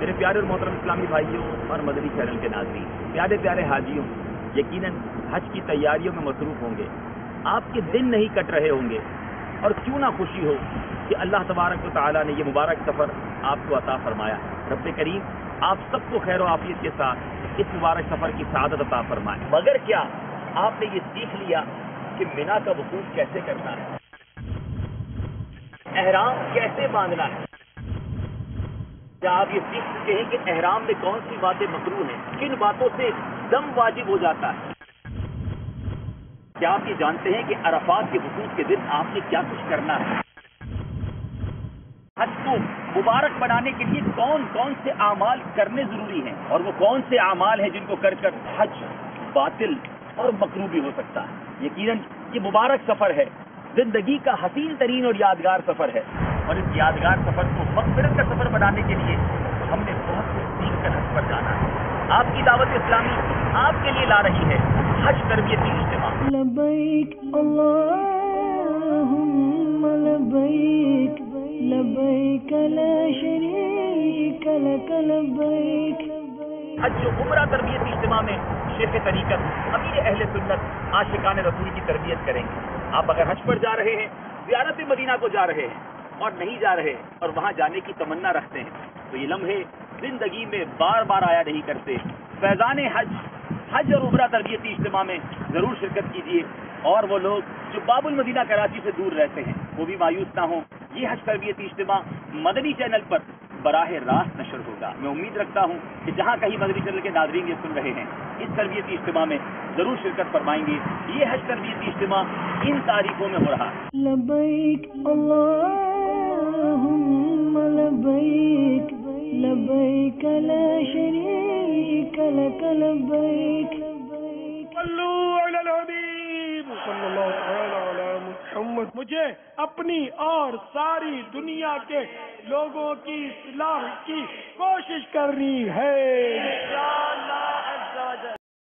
میرے پیارے اور محترم اسلامی بھائیوں اور مدنی چینل کے ناظرین، پیارے پیارے حاجیوں، یقیناً حج کی تیاریوں میں مصروف ہوں گے، آپ کے دن نہیں کٹ رہے ہوں گے، اور کیوں نہ خوشی ہو کہ اللہ تبارک و تعالیٰ نے یہ مبارک سفر آپ کو عطا فرمایا ہے۔ رب کریم آپ سب کو خیر و عافیت کے ساتھ اس مبارک سفر کی سعادت عطا فرمائے۔ مگر کیا آپ نے یہ سیکھ لیا کہ مینا کا وقوف کیسے کرنا ہے، احرام کیسے باندھنا ہے؟ کیا آپ یہ سیکھ چکے ہیں کہ احرام میں کون سی باتیں مکروہ ہیں، کن باتوں سے دم واجب ہو جاتا ہے؟ کیا آپ یہ جانتے ہیں کہ عرفات کے وقوف کے دن آپ نے کیا کچھ کرنا ہے؟ حج کو مبارک بنانے کے لیے کون کون سے اعمال کرنے ضروری ہیں، اور وہ کون سے اعمال ہیں جن کو کر کر حج باطل اور مکروہ بھی ہو سکتا ہے؟ یقیناً یہ مبارک سفر ہے، زندگی کا حسین ترین اور یادگار سفر ہے، اور اس یادگار سفر کو مغفرت کا سفر بنانے کے لیے ہم نے بہت کچھ سیکھ کر حج پر جانا ہے۔ آپ کی دعوت اسلامی آپ کے لیے لا رہی ہے حج تربیتی اجتماع۔ لبیک اللہم لبیک لبیک لا شریک لک لبیک۔ حج و عمرہ تربیتی اجتماع میں شیخ طریقت امیر اہل سنت عاشقان رسول کی تربیت کریں گے۔ آپ اگر حج پر جا رہے ہیں، زیارت مدینہ کو جا رہے ہیں، اور نہیں جا رہے اور وہاں جانے کی تمنا رکھتے ہیں، تو یہ لمحے زندگی میں بار بار آیا نہیں کرتے۔ فیضان حج اور عمرہ تربیتی اجتماع میں ضرور شرکت کیجیے، اور وہ لوگ جو باب المدینہ کراچی سے دور رہتے ہیں وہ بھی مایوس نہ ہوں۔ یہ حج تربیتی اجتماع مدنی چینل پر براہ راست نشر ہوگا۔ میں امید رکھتا ہوں کہ جہاں کہیں مدنی چینل کے ناظرین یہ سن رہے ہیں، اس تربیتی اجتماع میں ضرور شرکت فرمائیں گے۔ یہ حج تربیتی اجتماع ان تاریخوں میں ہو رہا ہے۔ لبیک اللہم لبیک لبیک لا شریک لک لبیک۔ صلو علی الحبیب صلی اللہ تعالی علی محمد۔ مجھے اپنی اور ساری دنیا کے لوگوں کی اصلاح کی کوشش کرنی ہے۔